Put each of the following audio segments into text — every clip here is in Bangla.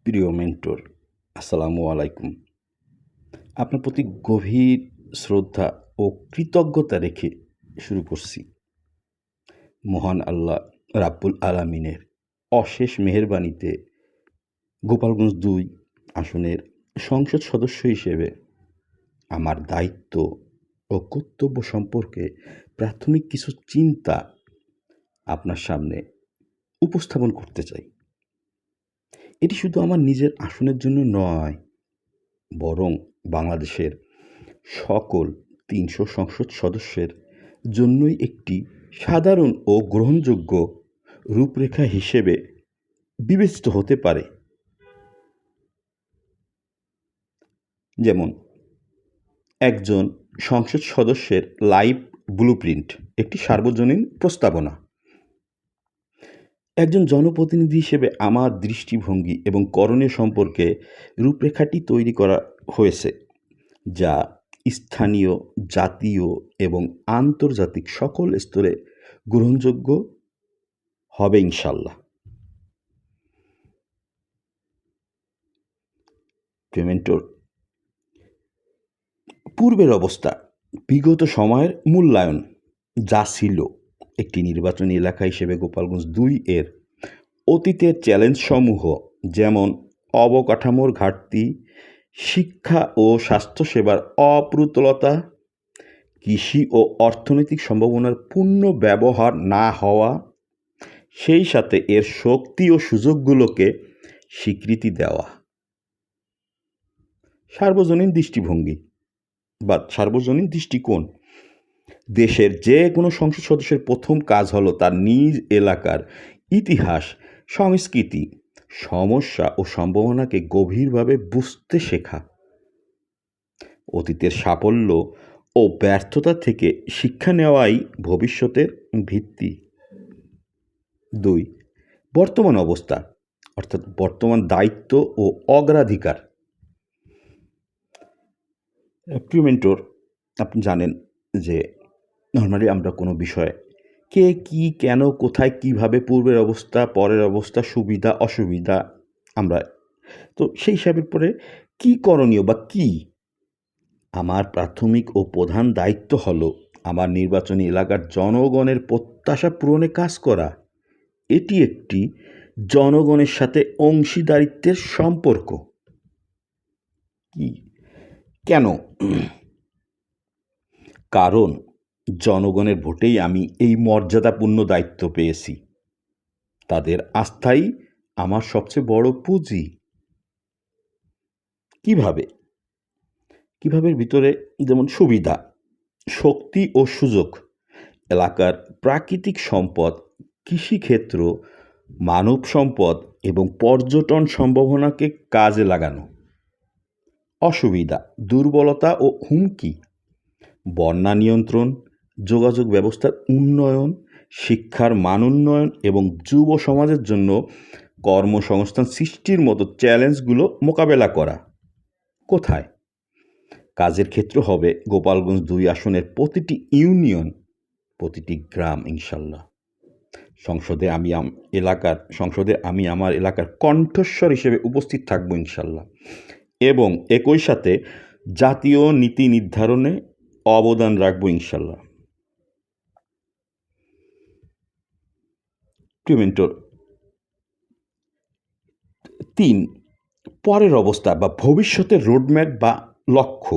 প্রিয় মেন্টর, আসসালামু আলাইকুম। আপনার প্রতি গভীর শ্রদ্ধা ও কৃতজ্ঞতা রেখে শুরু করছি। মহান আল্লাহ রাব্বুল আলামিনের অশেষ মেহেরবানিতে গোপালগঞ্জ ২ আসনের সংসদ সদস্য হিসেবে আমার দায়িত্ব ও কর্তব্য সম্পর্কে প্রাথমিক কিছু চিন্তা আপনার সামনে উপস্থাপন করতে চাই। এটি শুধু আমার নিজের আসনের জন্য নয়, বরং বাংলাদেশের সকল ৩০০ সংসদ সদস্যের জন্যই একটি সাধারণ ও গ্রহণযোগ্য রূপরেখা হিসেবে বিবেচিত হতে পারে। যেমন একজন সংসদ সদস্যের লাইফ ব্লুপ্রিন্ট একটি সার্বজনীন প্রস্তাবনা। একজন জনপ্রতিনিধি হিসেবে আমার দৃষ্টিভঙ্গি এবং করণীয় সম্পর্কে রূপরেখাটি তৈরি করা হয়েছে, যা স্থানীয়, জাতীয় এবং আন্তর্জাতিক সকল স্তরে গ্রহণযোগ্য হবে ইনশাল্লাহ। পেমেন্টর পূর্বের অবস্থা, বিগত সময়ের মূল্যায়ন যা ছিল একটি নির্বাচনী এলাকা হিসেবে গোপালগঞ্জ ২ এর অতীতের চ্যালেঞ্জসমূহ, যেমন অবকাঠামোর ঘাটতি, শিক্ষা ও স্বাস্থ্যসেবার অপ্রতুলতা, কৃষি ও অর্থনৈতিক সম্ভাবনার পূর্ণ ব্যবহার না হওয়া, সেই সাথে এর শক্তি ও সুযোগগুলোকে স্বীকৃতি দেওয়া। সার্বজনীন দৃষ্টিভঙ্গি বা সার্বজনীন দৃষ্টিকোণ, দেশের যে কোনো সংসদ সদস্যের প্রথম কাজ হলো তার নিজ এলাকার ইতিহাস, সংস্কৃতি, সমস্যা ও সম্ভাবনাকে গভীরভাবে বুঝতে শেখা। অতীতের সাফল্য ও ব্যর্থতা থেকে শিক্ষা নেওয়াই ভবিষ্যতের ভিত্তি। ২. বর্তমান অবস্থা, অর্থাৎ বর্তমান দায়িত্ব ও অগ্রাধিকার। প্রিয় মেন্টর, আপনি জানেন যে নর্মালি আমরা কোনো বিষয়ে কে কী কেন কোথায় কিভাবে পূর্বের অবস্থা পরের অবস্থা সুবিধা অসুবিধা আমরা তো সেই হিসাবের পরে কী করণীয় বা কী আমার প্রাথমিক ও প্রধান দায়িত্ব হলো আমার নির্বাচনী এলাকার জনগণের প্রত্যাশা পূরণে কাজ করা। এটি একটি জনগণের সাথে অংশীদারিত্বের সম্পর্ক। কি কেন? কারণ জনগণের ভোটেই আমি এই মর্যাদাপূর্ণ দায়িত্ব পেয়েছি। তাদের আস্থাই আমার সবচেয়ে বড় পুঁজি। কিভাবে ভিতরে যেমন সুবিধা, শক্তি ও সুযোগ, এলাকার প্রাকৃতিক সম্পদ, কৃষিক্ষেত্র, মানব সম্পদ এবং পর্যটন সম্ভাবনাকে কাজে লাগানো। অসুবিধা, দুর্বলতা ও হুমকি, বন্যা নিয়ন্ত্রণ, যোগাযোগ ব্যবস্থার উন্নয়ন, শিক্ষার মান উন্নয়ন এবং যুব সমাজের জন্য কর্মসংস্থান সৃষ্টির মতো চ্যালেঞ্জগুলো মোকাবেলা করা। কোথায়? কাজের ক্ষেত্র হবে গোপালগঞ্জ ২ আসনের প্রতিটি ইউনিয়ন, প্রতিটি গ্রাম ইনশাল্লাহ। সংসদে আমি আমার এলাকার কণ্ঠস্বর হিসেবে উপস্থিত থাকবো ইনশাল্লাহ, এবং একই সাথে জাতীয় নীতি নির্ধারণে অবদান রাখবো ইনশাল্লাহ। প্রিয় মেন্টর, ৩. পরের অবস্থা বা ভবিষ্যতের রোডম্যাপ বা লক্ষ্য।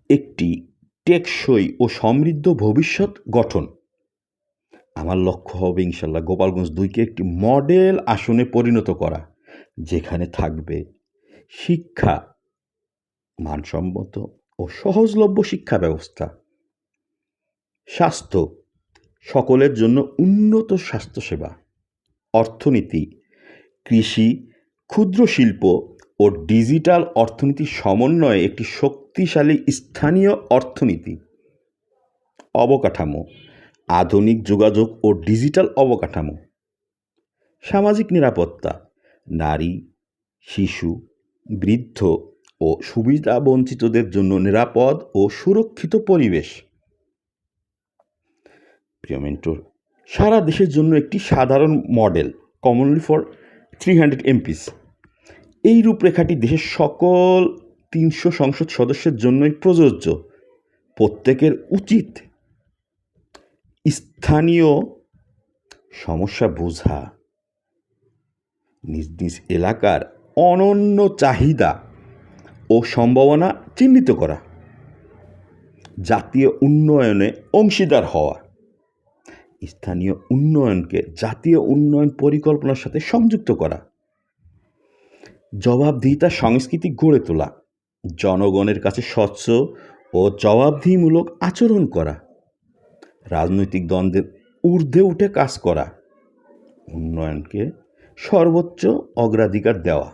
একটি টেকসই ও সমৃদ্ধ ভবিষ্যৎ গঠন। আমার লক্ষ্য হবে ইনশাল্লাহ গোপালগঞ্জ ২কে একটি মডেল আসনে পরিণত করা, যেখানে থাকবে শিক্ষা, মানসম্মত ও সহজলভ্য শিক্ষা ব্যবস্থা, স্বাস্থ্য, সকলের জন্য উন্নত স্বাস্থ্যসেবা, অর্থনীতি, কৃষি, ক্ষুদ্র শিল্প ও ডিজিটাল অর্থনীতির সমন্বয়ে একটি শক্তিশালী স্থানীয় অর্থনীতি, অবকাঠামো, আধুনিক যোগাযোগ ও ডিজিটাল অবকাঠামো, সামাজিক নিরাপত্তা, নারী, শিশু, বৃদ্ধ ও সুবিধা বঞ্চিতদের জন্য নিরাপদ ও সুরক্ষিত পরিবেশ। প্রিয় মেন্টর, সারা দেশের জন্য একটি সাধারণ মডেল, কমনলি ফর 300 MPs। এই রূপরেখাটি দেশের সকল 300 সংসদ সদস্যের জন্যই প্রযোজ্য। প্রত্যেকের উচিত স্থানীয় সমস্যা বোঝা, নিজ নিজ এলাকার অনন্য চাহিদা ও সম্ভাবনা চিহ্নিত করা, জাতীয় উন্নয়নে অংশীদার হওয়া, স্থানীয় উন্নয়নকে জাতীয় উন্নয়ন পরিকল্পনার সাথে সংযুক্ত করা, জবাবদিহিতা সংস্কৃতি গড়ে তোলা, জনগণের কাছে স্বচ্ছ ও জবাবদিহিমূলক আচরণ করা, রাজনৈতিক দ্বন্দ্বের ঊর্ধ্বে উঠে কাজ করা, উন্নয়নকে সর্বোচ্চ অগ্রাধিকার দেওয়া।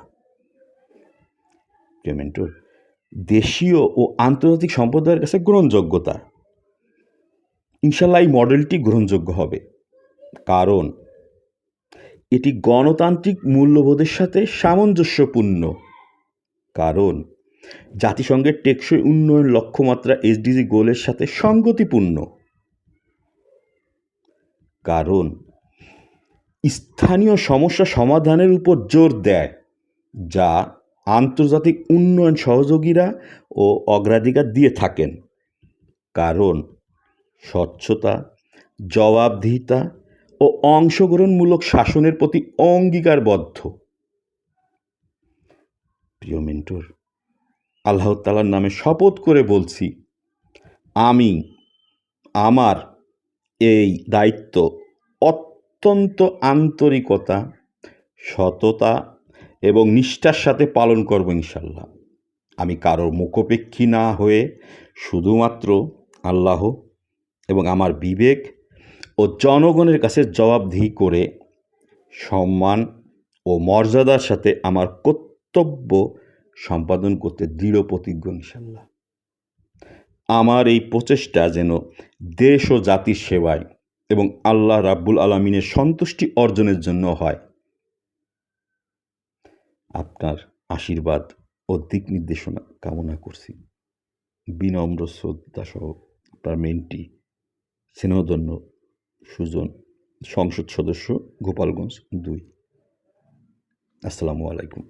মেন্টর, দেশীয় ও আন্তর্জাতিক সম্প্রদায়ের কাছে গ্রহণযোগ্যতা। ইনশাল্লাহ এই মডেলটি গ্রহণযোগ্য হবে, কারণ এটি গণতান্ত্রিক মূল্যবোধের সাথে সামঞ্জস্যপূর্ণ, কারণ জাতিসংঘের টেকসই উন্নয়ন লক্ষ্যমাত্রা SDG গোলের সাথে সঙ্গতিপূর্ণ, কারণ স্থানীয় সমস্যা সমাধানের উপর জোর দেয়, যা আন্তর্জাতিক উন্নয়ন সহযোগীরা ও অগ্রাধিকার দিয়ে থাকেন, কারণ স্বচ্ছতা, জবাবদিহিতা ও অংশগ্রহণমূলক শাসনের প্রতি অঙ্গীকারবদ্ধ। প্রিয় মেন্টর, আল্লাহ তাআলার নামে শপথ করে বলছি, আমি আমার এই দায়িত্ব অত্যন্ত আন্তরিকতা, সততা এবং নিষ্ঠার সাথে পালন করব ইনশাল্লাহ। আমি কারোর মুখাপেক্ষী না হয়ে শুধুমাত্র আল্লাহ এবং আমার বিবেক ও জনগণের কাছে জবাবদিহি করে সম্মান ও মর্যাদার সাথে আমার কর্তব্য সম্পাদন করতে দৃঢ় প্রতিজ্ঞ ইনশাল্লাহ। আমার এই প্রচেষ্টা যেন দেশ ও জাতির সেবায় এবং আল্লাহ রাব্বুল আলামিনের সন্তুষ্টি অর্জনের জন্য হয়। আপনার আশীর্বাদ ও দিক নির্দেশনা কামনা করছি। বিনম্র শ্রদ্ধা সহ আপনার মেন্টি, স্নেহধন্য সুজন, সংসদ সদস্য, গোপালগঞ্জ 2। আসসালামু আলাইকুম।